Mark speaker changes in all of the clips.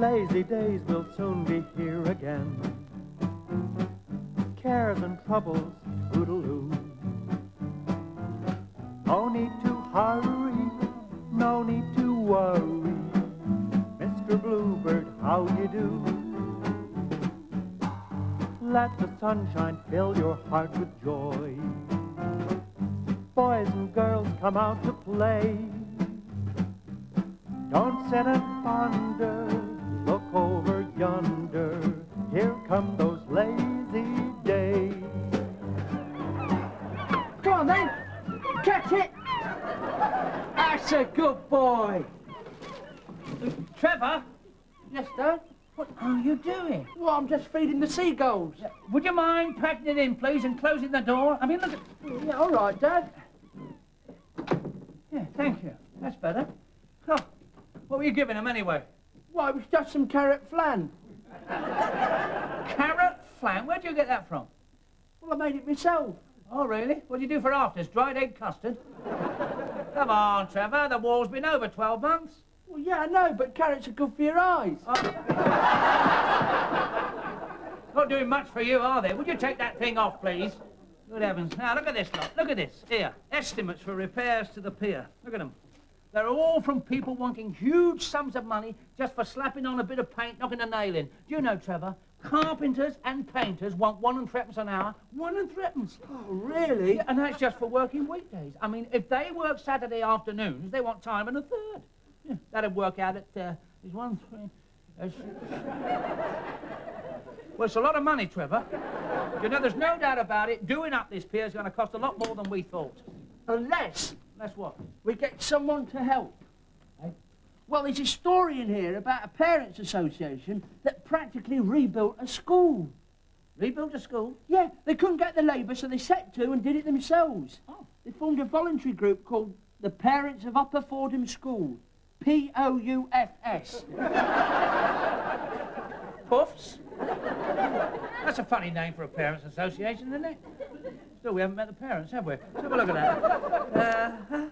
Speaker 1: lazy days will soon be here again. Cares and troubles, toodaloo. No need to hurry, no need to worry. Mr. Bluebird, how you do? Let the sunshine fill your heart with joy. Boys and girls, come out to play. Don't sit and ponder, look over yonder. Here come those lazy days.
Speaker 2: Come on then, catch it. That's a good boy.
Speaker 3: Trevor?
Speaker 2: Yes, Dad?
Speaker 3: What are you doing?
Speaker 2: Well, I'm just feeding the seagulls.
Speaker 3: Would you mind packing it in, please, and closing the door? I mean, look at...
Speaker 2: Yeah, all right, Dad.
Speaker 3: Yeah, thank you. That's better. Oh, what were you giving them anyway?
Speaker 2: Well, it was just some carrot flan.
Speaker 3: Carrot flan? Where'd you get that from?
Speaker 2: Well, I made it myself.
Speaker 3: Oh, really? What do you do for afters? Dried egg custard? Come on, Trevor. The war's been over 12 months.
Speaker 2: Well, yeah, I know, but carrots are good for your eyes.
Speaker 3: Oh. Not doing much for you, are they? Would you take that thing off, please? Good heavens. Now, look at this lot. Look at this. Here. Estimates for repairs to the pier. Look at them. They're all from people wanting huge sums of money just for slapping on a bit of paint, knocking a nail in. Do you know, Trevor, carpenters and painters want 1 3/8 an hour. 1 3/8.
Speaker 2: Oh, really?
Speaker 3: Yeah, and that's just for working weekdays. I mean, if they work Saturday afternoons, they want time and a third. Yeah, that'd work out at, is 1 3... Well, it's a lot of money, Trevor. You know, there's no doubt about it. Doing up this pier is going to cost a lot more than we thought.
Speaker 2: Unless
Speaker 3: That's what?
Speaker 2: we get someone to help.
Speaker 3: Eh?
Speaker 2: Well, there's a story in here about a parents' association that practically rebuilt a school.
Speaker 3: Rebuild a school?
Speaker 2: Yeah, they couldn't get the labour, so they set to and did it themselves.
Speaker 3: Oh.
Speaker 2: They formed a voluntary group called the Parents of Upper Fordham School. P-O-U-F-S.
Speaker 3: Puffs? That's a funny name for a parents' association, isn't it? Still, we haven't met the parents, have we? Let's have a look at that.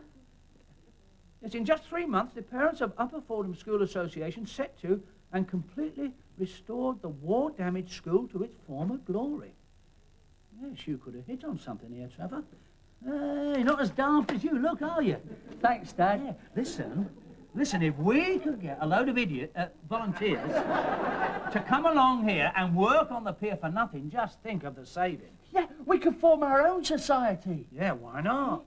Speaker 3: Yes, in just 3 months, the parents of Upper Fordham School Association set to and completely restored the war-damaged school to its former glory. Yes, you could have hit on something here, Trevor. You're not as daft as you look, are you?
Speaker 2: Thanks, Dad.
Speaker 3: Yeah. Listen, if we could get a load of volunteers to come along here and work on the pier for nothing, just think of the saving.
Speaker 2: Yeah, we could form our own society.
Speaker 3: Yeah, why not?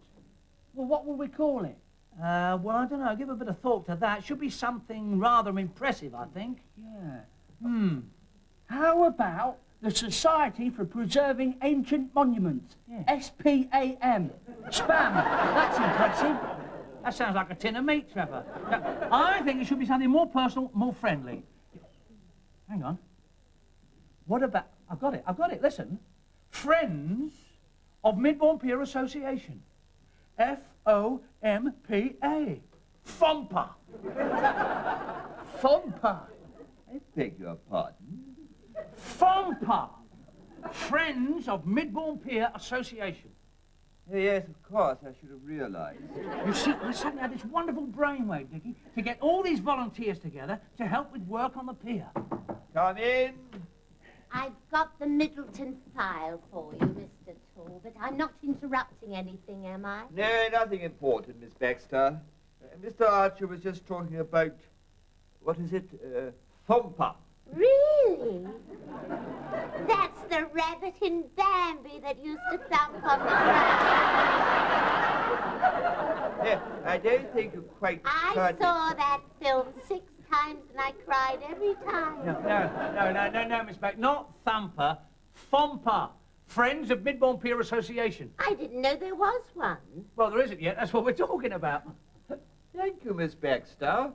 Speaker 2: Well, what will we call it?
Speaker 3: Well, I don't know. Give a bit of thought to that. Should be something rather impressive, I think.
Speaker 2: Yeah. How about the Society for Preserving Ancient Monuments?
Speaker 3: Yeah.
Speaker 2: S-P-A-M. Spam. That's impressive.
Speaker 3: That sounds like a tin of meat, Trevor. Now, I think it should be something more personal, more friendly. Hang on. What about... I've got it. Listen. Friends of Midbourne Pier Association. F-O-M-P-A. FOMPA.
Speaker 2: FOMPA.
Speaker 4: I beg your pardon?
Speaker 3: FOMPA. Friends of Midbourne Pier Association.
Speaker 4: Yes, of course, I should have realized.
Speaker 3: You see, I suddenly had this wonderful brainwave, Dickie, to get all these volunteers together to help with work on the pier.
Speaker 4: Come in.
Speaker 5: I've got the Middleton file for you, Mr. Talbot. I'm not interrupting anything, am I?
Speaker 4: No, nothing important, Miss Baxter. Mr. Archer was just talking about, what is it, FOMPA.
Speaker 5: Really? That's the rabbit in Bambi that used to thump on the ground.
Speaker 4: Yeah, I don't think you quite...
Speaker 5: I saw that film 6 times and I cried every time.
Speaker 3: No, Miss Beck. Not Thumper. FOMPA. Friends of Midbourne Pier Association.
Speaker 5: I didn't know there was one.
Speaker 3: Well, there isn't yet. That's what we're talking about.
Speaker 4: Thank you, Miss Baxter.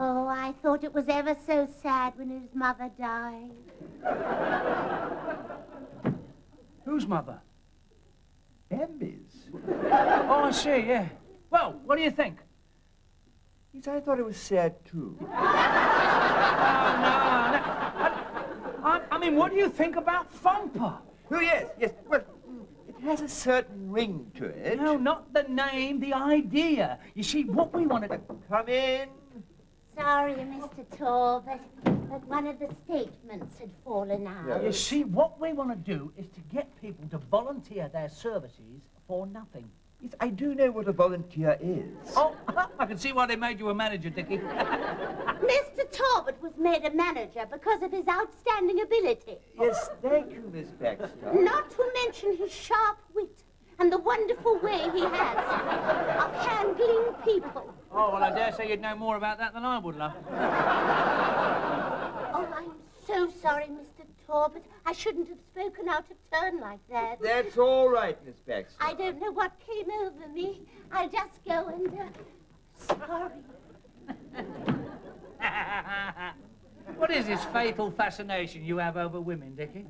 Speaker 5: Oh, I thought it was ever so sad when his mother died.
Speaker 3: Whose mother?
Speaker 4: Bambi's.
Speaker 3: Oh, I see, yeah. Well, what do you think?
Speaker 4: Yes, I thought it was sad, too.
Speaker 3: No. I mean, what do you think about FOMPA?
Speaker 4: Oh, yes. Well, it has a certain ring to it.
Speaker 3: No, not the name, the idea. You see, what we wanted to...
Speaker 4: Come in.
Speaker 5: sorry, Mr. Talbot, but one of the statements had fallen out.
Speaker 2: You see, what we want to do is to get people to volunteer their services for nothing.
Speaker 4: Yes, I do know what a volunteer is.
Speaker 3: Oh, I can see why they made you a manager, Dickie.
Speaker 5: Mr. Talbot was made a manager because of his outstanding ability.
Speaker 4: Yes, thank you, Miss Baxter.
Speaker 5: Not to mention his sharp wit and the wonderful way he has of handling people.
Speaker 3: Oh, well, I dare say you'd know more about that than I would, love.
Speaker 5: Oh, I'm so sorry, Mr. Talbot. I shouldn't have spoken out of turn like that.
Speaker 4: That's all right, Miss Baxter.
Speaker 5: I don't know what came over me. I'll just go and... sorry.
Speaker 3: What is this fatal fascination you have over women, Dickie?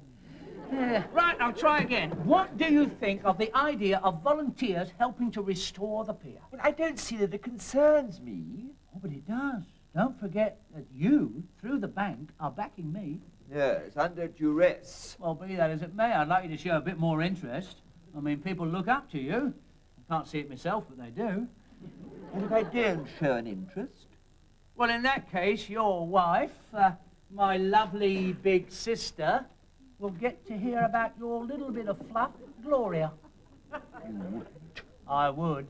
Speaker 3: Right, I'll try again. What do you think of the idea of volunteers helping to restore the pier?
Speaker 4: Well, I don't see that it concerns me.
Speaker 3: Oh, but it does. Don't forget that you, through the bank, are backing me.
Speaker 4: Yes, under duress.
Speaker 3: Well, be that as it may, I'd like you to show a bit more interest. I mean, people look up to you. I can't see it myself, but they do.
Speaker 4: And if I don't show an interest?
Speaker 3: Well, in that case, your wife, my lovely big sister, will get to hear about your little bit of fluff, Gloria. I would.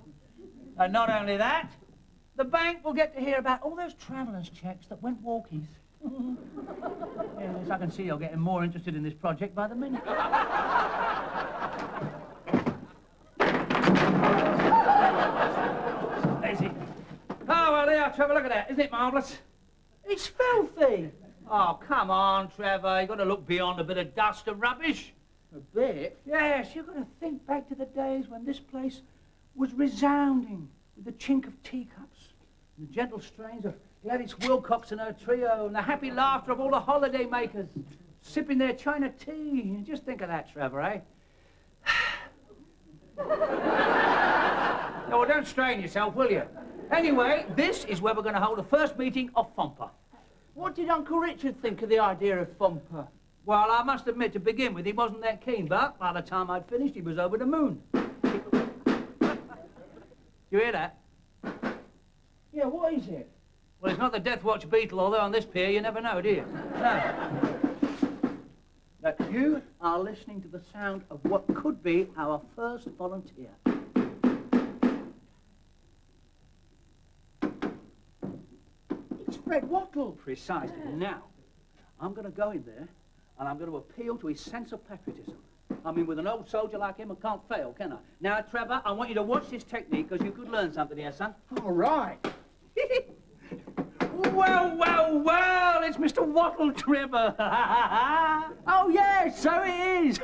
Speaker 3: And not only that, the bank will get to hear about all those travellers' checks that went walkies. Yes, I can see you're getting more interested in this project by the minute. Daisy. Oh, well, there, Trevor, look at that. Isn't it marvellous?
Speaker 2: It's filthy.
Speaker 3: Oh, come on, Trevor. You've got to look beyond a bit of dust and rubbish.
Speaker 2: A bit?
Speaker 3: Yes, you've got to think back to the days when this place was resounding with the chink of teacups, and the gentle strains of Gladys Wilcox and her trio, and the happy laughter of all the holiday makers sipping their China tea. Just think of that, Trevor, eh? No, well, don't strain yourself, will you? Anyway, this is where we're going to hold the first meeting of FOMPA.
Speaker 2: What did Uncle Richard think of the idea of Fomper?
Speaker 3: Well, I must admit, to begin with, he wasn't that keen, but by the time I'd finished, he was over the moon. You hear that?
Speaker 2: Yeah, what is it?
Speaker 3: Well, it's not the Death Watch Beetle, although on this pier you never know, do you? No. But you are listening to the sound of what could be our first volunteer.
Speaker 2: It's Fred Wattle.
Speaker 3: Precisely. Now, I'm going to go in there and I'm going to appeal to his sense of patriotism. I mean, with an old soldier like him, I can't fail, can I? Now, Trevor, I want you to watch this technique because you could learn something here, son.
Speaker 2: All right.
Speaker 3: Well, well, well, it's Mr. Wattle, Trevor.
Speaker 2: Oh, yes, so it is.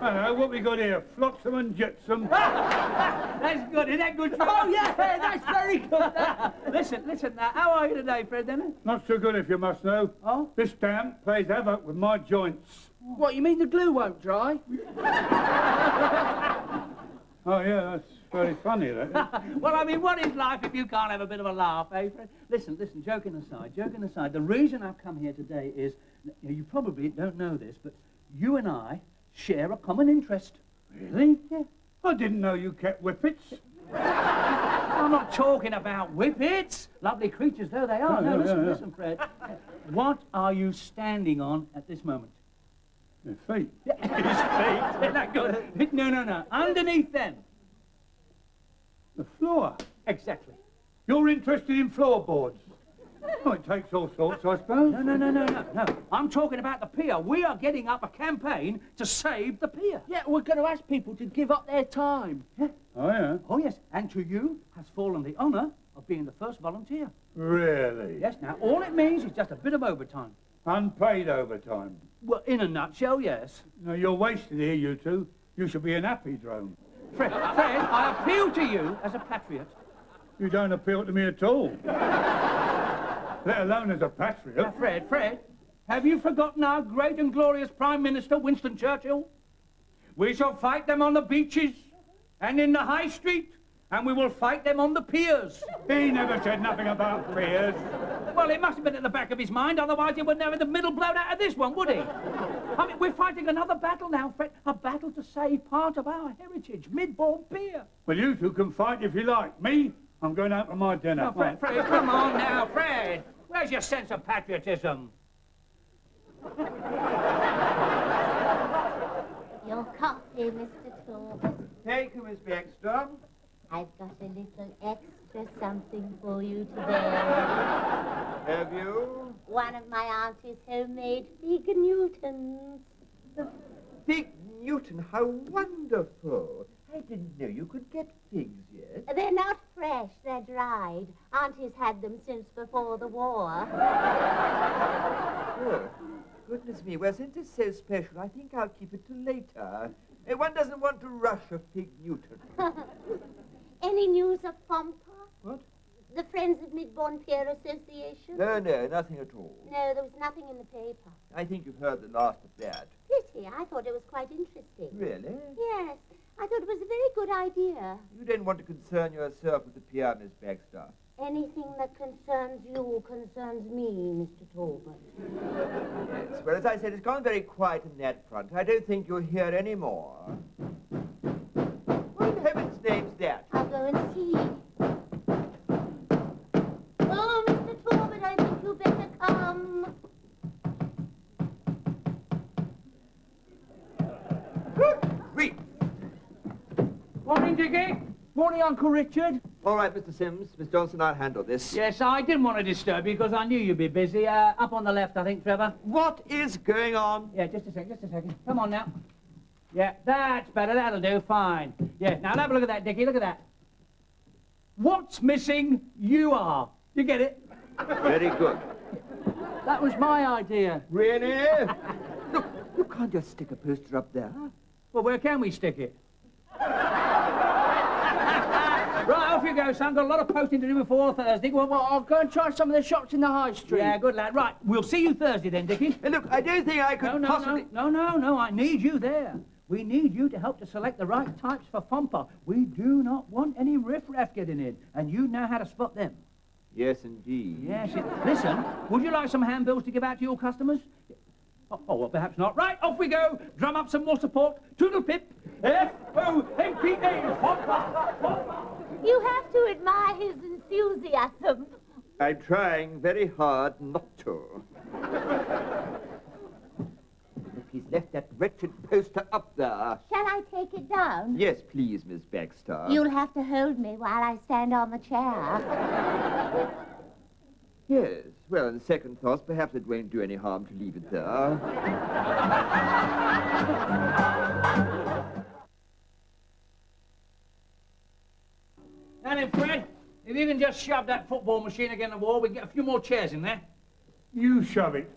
Speaker 1: Hello, what we got here? Flotsam and jetsam.
Speaker 3: That's good, isn't that good, Trevor?
Speaker 2: Oh, yeah, that's very good.
Speaker 3: Listen now, how are you today, Fred, then?
Speaker 1: Not so good, if you must know.
Speaker 3: Oh?
Speaker 1: This damp plays havoc with my joints.
Speaker 2: What, you mean the glue won't dry?
Speaker 1: Oh, yeah, that's very funny, that is.
Speaker 3: Well, I mean, what is life if you can't have a bit of a laugh, eh, Fred? Listen, joking aside, the reason I've come here today is, you probably don't know this, but you and I share a common interest.
Speaker 1: Really?
Speaker 3: Yeah.
Speaker 1: I didn't know you kept whippets.
Speaker 3: I'm not talking about whippets, lovely creatures though they are.
Speaker 1: Oh,
Speaker 3: No,
Speaker 1: yeah,
Speaker 3: listen, Fred. What are you standing on at this moment?
Speaker 1: Your feet.
Speaker 3: His feet. Isn't that good? No. Underneath them.
Speaker 1: The floor.
Speaker 3: Exactly.
Speaker 1: You're interested in floorboards. Well, it takes all sorts, I suppose.
Speaker 3: No. I'm talking about the pier. We are getting up a campaign to save the pier.
Speaker 2: Yeah, we're going to ask people to give up their time.
Speaker 3: Yeah.
Speaker 1: Oh, yeah?
Speaker 3: Oh, yes. And to you has fallen the honour of being the first volunteer.
Speaker 1: Really?
Speaker 3: Yes, now, all it means is just a bit of overtime.
Speaker 1: Unpaid overtime.
Speaker 3: Well, in a nutshell, yes.
Speaker 1: No, you're wasted here, you two. You should be an happy drone.
Speaker 3: Fred, I appeal to you as a patriot.
Speaker 1: You don't appeal to me at all. Let alone as a patriot.
Speaker 3: Now, Fred, have you forgotten our great and glorious Prime Minister, Winston Churchill? We shall fight them on the beaches and in the high street, and we will fight them on the piers.
Speaker 1: He never said nothing about piers.
Speaker 3: Well, it must have been at the back of his mind, otherwise he would never have the middle blown out of this one, would he? I mean, we're fighting another battle now, Fred, a battle to save part of our heritage, Midbourne Pier.
Speaker 1: Well, you two can fight if you like. Me,
Speaker 6: I'm going out for my dinner.
Speaker 3: Oh, Fred, Fred, come on now, Fred. Where's your sense of patriotism?
Speaker 5: Your coffee, Mr. Talbot.
Speaker 4: Thank you, Miss Baxter.
Speaker 5: I've got a little extra something for you today.
Speaker 4: Have you?
Speaker 5: One of my auntie's homemade fig Newtons.
Speaker 4: Fig Newton, how wonderful. I didn't know you could get figs yet.
Speaker 5: They're not fresh, they're dried. Auntie's had them since before the war.
Speaker 4: Oh, goodness me. Well, since it's so special, I think I'll keep it till later. One doesn't want to rush a Fig Newton.
Speaker 5: Any news of Fompa?
Speaker 4: What?
Speaker 5: The Friends of Midbourne Pier Association?
Speaker 4: No, nothing at all.
Speaker 5: No, there was nothing in the paper.
Speaker 4: I think you've heard the last of that.
Speaker 5: Pity, I thought it was quite interesting.
Speaker 4: Really?
Speaker 5: Yes, I thought it was a very good idea.
Speaker 4: You don't want to concern yourself with the PR, Miss Baxter.
Speaker 5: Anything that concerns you concerns me, Mr. Talbot.
Speaker 4: Yes, well, as I said, it's gone very quiet on that front. I don't think you'll hear any more. What in heaven's name's that?
Speaker 5: I'll go and see. Oh, Mr. Talbot, I think you better come.
Speaker 4: Good grief!
Speaker 3: Morning, Dickie.
Speaker 2: Morning, Uncle Richard.
Speaker 4: All right, Mr. Sims. Miss Johnson, I'll handle this.
Speaker 3: Yes, I didn't want to disturb you because I knew you'd be busy. Up on the left, I think, Trevor.
Speaker 4: What is going on?
Speaker 3: Yeah, just a second. Come on now. Yeah, that's better. That'll do. Fine. Yeah, now have a look at that, Dickie. Look at that. What's missing? You are. You get it?
Speaker 4: Very good.
Speaker 2: That was my idea.
Speaker 4: Really? Look, you can't just stick a poster up there.
Speaker 3: Well, where can we stick it? Right, off you go, son. Got a lot of posting to do before Thursday.
Speaker 2: Well, I'll go and try some of the shops in the high street.
Speaker 3: Yeah, good lad. Right, we'll see you Thursday then, Dickie.
Speaker 4: Hey, look, I don't think I could possibly...
Speaker 3: No, I need you there. We need you to help to select the right types for Fompa. We do not want any riff-raff getting in, and you know how to spot them.
Speaker 4: Yes, indeed.
Speaker 3: Yes, listen, would you like some handbills to give out to your customers? Oh, well, perhaps not. Right, off we go. Drum up some more support. Toodle-pip. F-O-M-P-A. Fompa. Fompa.
Speaker 5: You have to admire his enthusiasm.
Speaker 4: I'm trying very hard not to. Look, he's left that wretched poster up there.
Speaker 5: Shall I take it down?
Speaker 4: Yes, please, Miss Baxter.
Speaker 5: You'll have to hold me while I stand on the chair.
Speaker 4: Yes, well, on second thoughts, perhaps it won't do any harm to leave it there.
Speaker 3: Now then, Fred, if you can just shove that football machine against the wall, we can get a few more chairs in there.
Speaker 6: You shove it.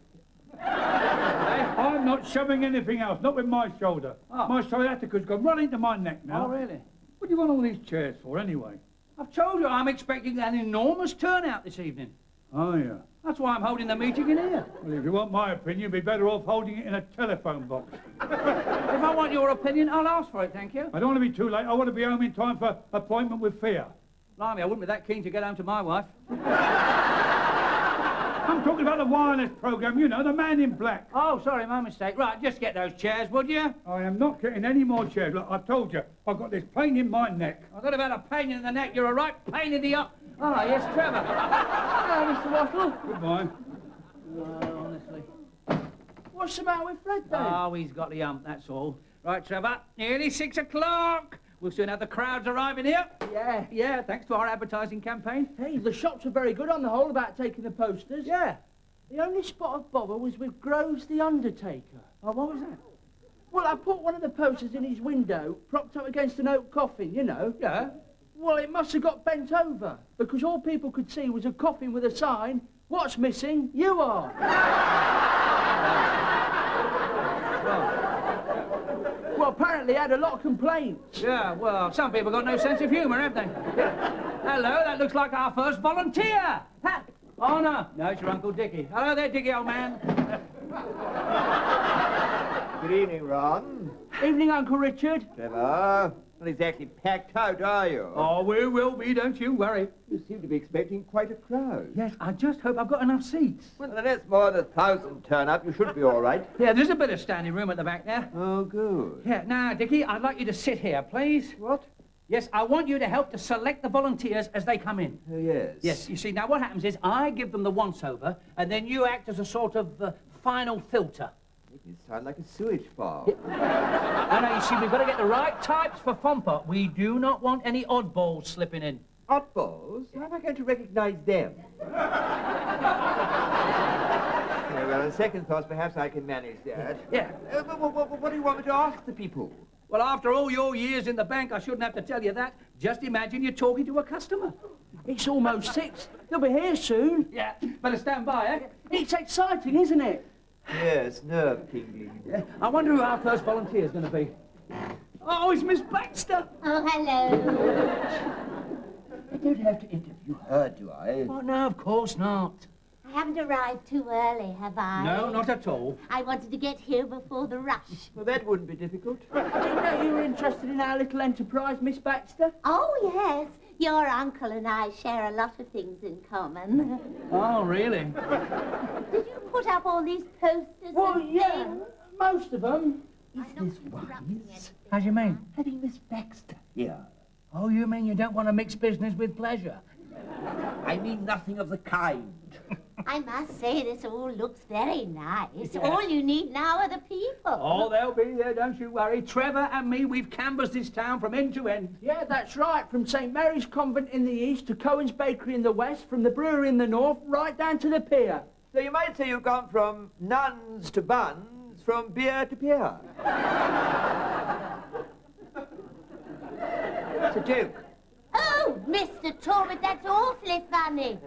Speaker 6: I'm not shoving anything else, not with my shoulder.
Speaker 3: Oh.
Speaker 6: My sciatica's gone right into my neck now.
Speaker 3: Oh, really?
Speaker 6: What do you want all these chairs for, anyway?
Speaker 3: I've told you I'm expecting an enormous turnout this evening.
Speaker 6: Oh, yeah.
Speaker 3: That's why I'm holding the meeting in here.
Speaker 6: Well, if you want my opinion, you'd be better off holding it in a telephone box.
Speaker 3: If I want your opinion, I'll ask for it, thank you.
Speaker 6: I don't want to be too late. I want to be home in time for appointment with Fear.
Speaker 3: Blimey, I wouldn't be that keen to get home to my wife.
Speaker 6: I'm talking about the wireless program, you know, the man in black.
Speaker 3: Oh, sorry, my mistake. Right, just get those chairs, would you?
Speaker 6: I am not getting any more chairs. Look, I told you, I've got this pain in my neck.
Speaker 3: I thought about a pain in the neck. You're a right pain in the up. Ah, yes, Trevor. Hello, Mr. Wattle.
Speaker 6: Goodbye.
Speaker 3: Oh, honestly.
Speaker 2: What's the matter with Fred, then?
Speaker 3: Oh, he's got the hump, that's all. Right, Trevor, nearly 6 o'clock. We'll soon have the crowds arriving here. Yeah, thanks to our advertising campaign.
Speaker 2: Hey, the shops are very good on the whole about taking the posters.
Speaker 3: Yeah.
Speaker 2: The only spot of bother was with Groves the Undertaker.
Speaker 3: Oh, what was that?
Speaker 2: Well, I put one of the posters in his window, propped up against an oak coffin, you know.
Speaker 3: Yeah.
Speaker 2: Well, it must have got bent over, because all people could see was a coffin with a sign, "What's missing? You are." Well, apparently had a lot of complaints.
Speaker 3: Yeah, well, some people got no sense of humour, have they? Hello, that looks like our first volunteer. Ha! Oh, no. No, it's your Uncle Dickie. Hello there, Dickie, old man.
Speaker 4: Good evening, Ron.
Speaker 2: Evening, Uncle Richard.
Speaker 4: Trevor. Not exactly packed out, are you?
Speaker 3: Oh, we will be, don't you worry.
Speaker 4: You seem to be expecting quite a crowd.
Speaker 3: Yes, I just hope I've got enough seats.
Speaker 4: Well, unless more than 1,000 turn up, you should be all right.
Speaker 3: Yeah, there's a bit of standing room at the back there.
Speaker 4: Oh, good.
Speaker 3: Yeah, now, Dickie, I'd like you to sit here, please.
Speaker 4: What?
Speaker 3: Yes, I want you to help to select the volunteers as they come in.
Speaker 4: Oh, yes.
Speaker 3: Yes, you see, now what happens is I give them the once-over, and then you act as a sort of final filter.
Speaker 4: Making it sound like a sewage farm.
Speaker 3: I know, you see, we've got to get the right types for Fompa. We do not want any oddballs slipping in.
Speaker 4: Oddballs? How am I going to recognise them? Well, on second thoughts, perhaps I can manage that.
Speaker 3: Yeah.
Speaker 4: What do you want me to ask the people?
Speaker 3: Well, after all your years in the bank, I shouldn't have to tell you that. Just imagine you're talking to a customer.
Speaker 2: It's almost 6. They'll be here soon.
Speaker 3: Yeah, better stand by, eh?
Speaker 2: It's exciting, isn't it?
Speaker 4: Yes, nerve-tingling.
Speaker 3: Yeah. I wonder who our first volunteer's going to be. Oh, it's Miss Baxter.
Speaker 5: Oh, hello.
Speaker 4: I don't have to interview her, do I?
Speaker 3: Oh, no, of course not.
Speaker 5: I haven't arrived too early, have I?
Speaker 3: No, not at all.
Speaker 5: I wanted to get here before the rush.
Speaker 4: Well, that wouldn't be difficult.
Speaker 2: I didn't know you were interested in our little enterprise, Miss Baxter.
Speaker 5: Oh, yes. Your uncle and I share a lot of things in common.
Speaker 3: Oh, really?
Speaker 5: Did you put up all these posters
Speaker 2: Well,
Speaker 5: and
Speaker 2: yeah,
Speaker 5: things?
Speaker 2: most of them.
Speaker 5: I'm not interrupting anything.
Speaker 3: How do you mean?
Speaker 4: Having Miss Baxter here.
Speaker 3: Oh, you mean you don't want to mix business with pleasure?
Speaker 4: I mean nothing of the kind.
Speaker 5: I must say, this all looks very nice. Yeah. All you need now are the people.
Speaker 3: Oh, they'll be there, don't you worry. Trevor and me, we've canvassed this town from end to end.
Speaker 2: Yeah, that's right. From St. Mary's Convent in the east to Cohen's Bakery in the west, from the brewery in the north, right down to the pier.
Speaker 4: So you might say you've gone from nuns to buns, from beer to pier. It's a joke.
Speaker 5: Oh, Mr. Talbot, that's awfully funny.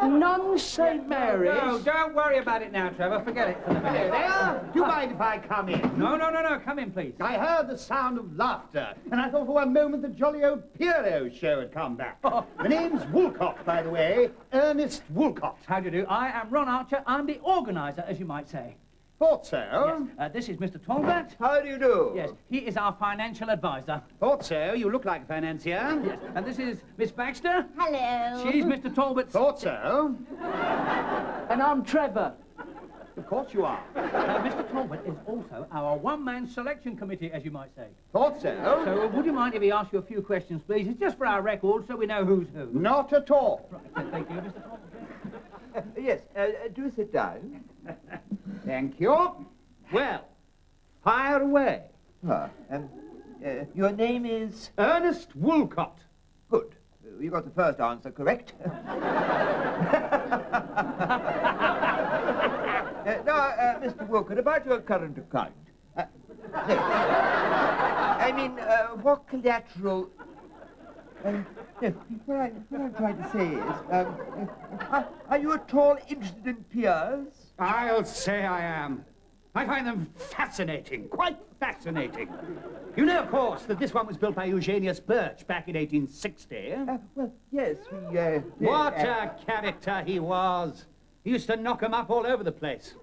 Speaker 2: Non-St. Mary's.
Speaker 3: No, don't worry about it now, Trevor. Forget it for the minute.
Speaker 7: There. Do you mind if I come in?
Speaker 3: No, come in, please.
Speaker 7: I heard the sound of laughter, and I thought for one moment the jolly old Pierrot show had come back. The name's Woolcott, by the way, Ernest Woolcott.
Speaker 3: How do you do? I am Ron Archer. I'm the organiser, as you might say.
Speaker 7: Thought so.
Speaker 3: Yes. This is Mr. Talbot.
Speaker 4: How do you do?
Speaker 3: Yes, he is our financial advisor.
Speaker 7: Thought so. You look like a financier.
Speaker 3: Yes, and this is Miss Baxter.
Speaker 5: Hello.
Speaker 3: She's Mr. Talbot's...
Speaker 7: Thought so.
Speaker 2: And I'm Trevor.
Speaker 7: Of course you are.
Speaker 3: Mr. Talbot is also our one-man selection committee, as you might say.
Speaker 7: Thought so.
Speaker 3: So would you mind if he asked you a few questions, please? It's just for our records, so we know who's who.
Speaker 7: Not at all.
Speaker 3: Right, thank you, Mr. Talbot.
Speaker 4: Yes, do sit down.
Speaker 7: Thank you. Well, fire away.
Speaker 4: Your name is...
Speaker 7: Ernest Woolcott.
Speaker 4: Good. You got the first answer correct. Now, Mr. Wilcott, about your current account. No. I mean, what collateral... no, what I'm trying to say is, are you at all interested in peers?
Speaker 7: I'll say I am. I find them fascinating, quite fascinating. You know, of course, that this one was built by Eugenius Birch back in 1860.
Speaker 4: Well, yes, we...
Speaker 7: What a character he was. He used to knock 'em up all over the place.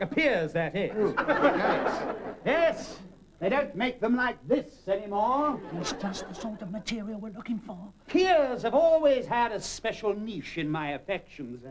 Speaker 7: Appears, that is. Yes. Yes. They don't make them like this anymore.
Speaker 2: It's just the sort of material we're looking for.
Speaker 7: Peers have always had a special niche in my affections.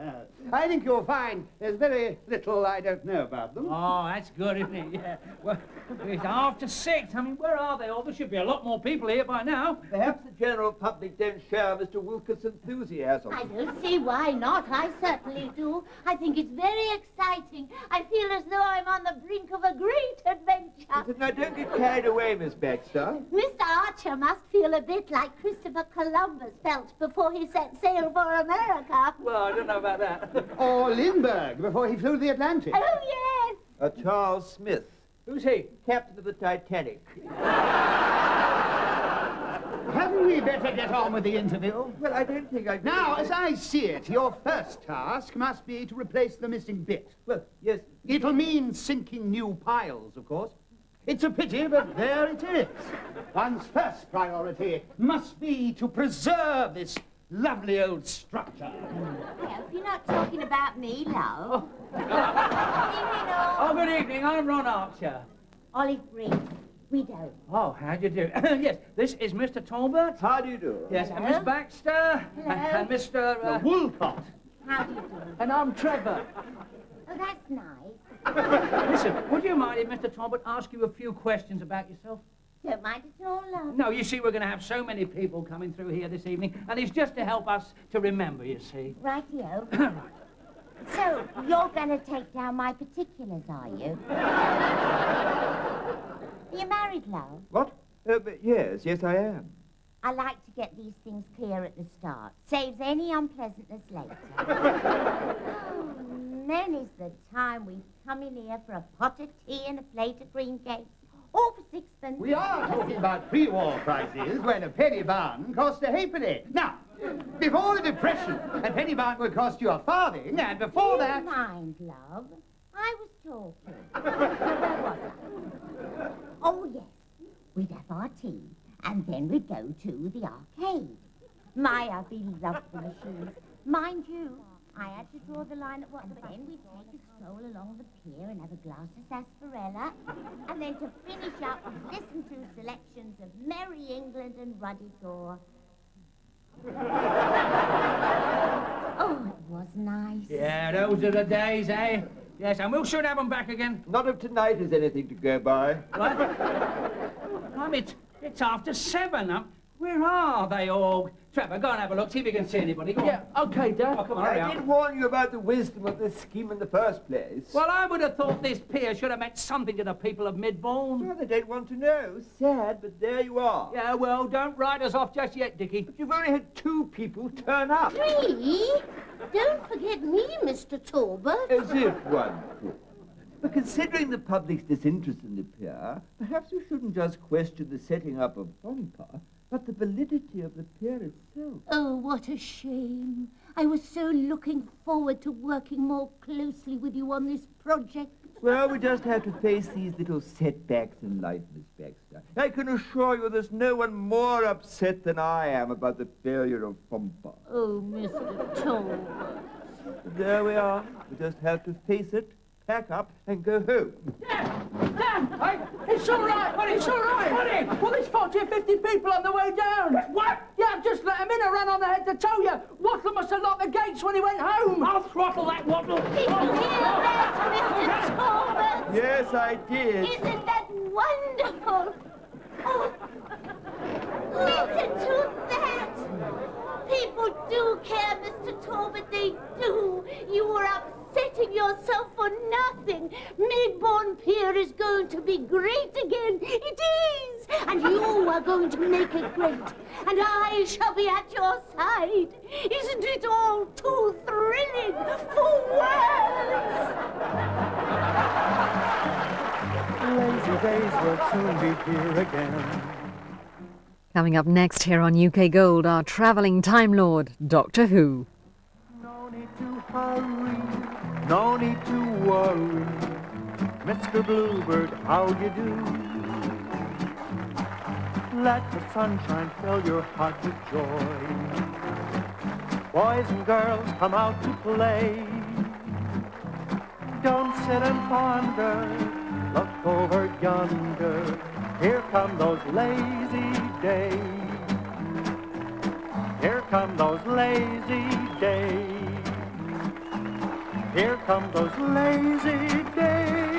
Speaker 7: I think you'll find there's very little I don't know about them.
Speaker 3: Oh, that's good, isn't it? Yeah. Well, it's 6:30. I mean, where are they all? There should be a lot more people here by now.
Speaker 4: Perhaps the general public don't share Mr. Wilcott's enthusiasm.
Speaker 5: I don't see why not. I certainly do. I think it's very exciting. I feel as though I'm on the brink of a great adventure.
Speaker 4: Now, don't get carried away, Miss Baxter.
Speaker 5: Mr. Archer must feel a bit like Christopher Columbus felt before he set sail for America.
Speaker 3: Well, I don't know about that.
Speaker 7: Or Lindbergh before he flew the Atlantic.
Speaker 5: Oh, yes.
Speaker 4: Charles Smith,
Speaker 3: Who's he?
Speaker 4: captain of the Titanic.
Speaker 7: Hadn't we better get on with the interview?
Speaker 4: Well, I don't think I...
Speaker 7: Now, as I see it, your first task must be to replace the missing bit.
Speaker 4: Well, yes.
Speaker 7: It'll mean sinking new piles, of course. It's a pity, but there it is. One's first priority must be to preserve this lovely old structure.
Speaker 5: I hope you're not talking about me, love.
Speaker 3: Oh, good evening. I'm Ron Archer.
Speaker 5: Olive Green, widow.
Speaker 3: Oh, how do you do? Yes, this is Mr. Talbot.
Speaker 4: How do you do?
Speaker 3: Yes, and Miss Baxter.
Speaker 5: Hello.
Speaker 3: And Mr.
Speaker 7: Woolcott.
Speaker 5: How do you do?
Speaker 2: And I'm Trevor.
Speaker 5: Oh, that's nice.
Speaker 3: Listen, would you mind if Mr. Talbot asked you a few questions about yourself?
Speaker 5: Don't mind at all, love.
Speaker 3: No, you see, we're going to have so many people coming through here this evening, and it's just to help us to remember, you see.
Speaker 5: Rightio. So, you're going to take down my particulars, are you? Are you married, love?
Speaker 4: What? Yes, I am.
Speaker 5: I like to get these things clear at the start. Saves any unpleasantness later. Oh, many's the time we've come in here for a pot of tea and a plate of green cakes. All for sixpence.
Speaker 7: We are talking about pre-war prices when a penny bun cost a halfpenny. Now, before the Depression, a penny bun would cost you a farthing, and before that...
Speaker 5: Never mind, love. I was talking. Where was I? Oh, yes. We'd have our tea, and then we'd go to the arcade. My hubby loved the machines. Mind you, I had to draw the line at one. And then we'd take a stroll along the pier and have a glass of sarsaparilla. And then to finish up, we'd listen to selections of Merry England and Ruddy Gore. Oh, it was nice.
Speaker 3: Yeah, those are the days, eh? Yes, and we'll soon have them back again.
Speaker 4: Not if tonight is anything to go by.
Speaker 3: What? Mum, it's after 7. Where are they all? Trevor, go and have a look, see if you can see anybody. Go
Speaker 2: Yeah,
Speaker 3: on.
Speaker 2: OK, Dad.
Speaker 3: Oh, come on, hurry
Speaker 4: I
Speaker 3: up.
Speaker 4: did warn you about the wisdom of this scheme in the first place.
Speaker 3: Well, I would have thought this pier should have meant something to the people of Midbourne.
Speaker 4: Well, they don't want to know. Sad, but there you are.
Speaker 3: Yeah, well, don't write us off just yet, Dickie.
Speaker 4: But you've only had 2 people turn up.
Speaker 5: 3? Don't forget me, Mr. Talbot.
Speaker 4: As if one could. But considering the public's disinterest in the pier, perhaps we shouldn't just question the setting up of Pompa, but the validity of the pier itself.
Speaker 5: Oh, what a shame. I was so looking forward to working more closely with you on this project.
Speaker 4: Well, we just have to face these little setbacks in life, Miss Baxter. I can assure you there's no one more upset than I am about the failure of Pompa.
Speaker 5: Oh, Mr. Talbot.
Speaker 4: There we are. We just have to face it, pack up, and go home.
Speaker 2: Hey, it's all right, buddy, it's all right. Buddy, well, there's 40 or 50 people on the way down. What? Yeah, I've just let him in and ran on ahead to tell you. Wattle must have locked the gates when he went home.
Speaker 3: I'll throttle that Wattle.
Speaker 5: Did you hear that, Mr. Talbot?
Speaker 4: Yes, I did.
Speaker 5: Isn't that wonderful? Oh, listen to that. People do care, Mr. Talbot, they do. You were upsetting yourself for nothing. Midbourne Pier is going to be great again. It is. And you are going to make it great. And I shall be at your side. Isn't it all too thrilling for words?
Speaker 1: Lazy days will soon be here again.
Speaker 8: Coming up next here on UK Gold, our travelling Time Lord, Doctor Who.
Speaker 1: No need to hurry, no need to worry. Mr. Bluebird, how you do? Let the sunshine fill your heart with joy. Boys and girls, come out to play. Don't sit and ponder, look over yonder. Here come those lazy days. Here come those lazy days. Here come those lazy days.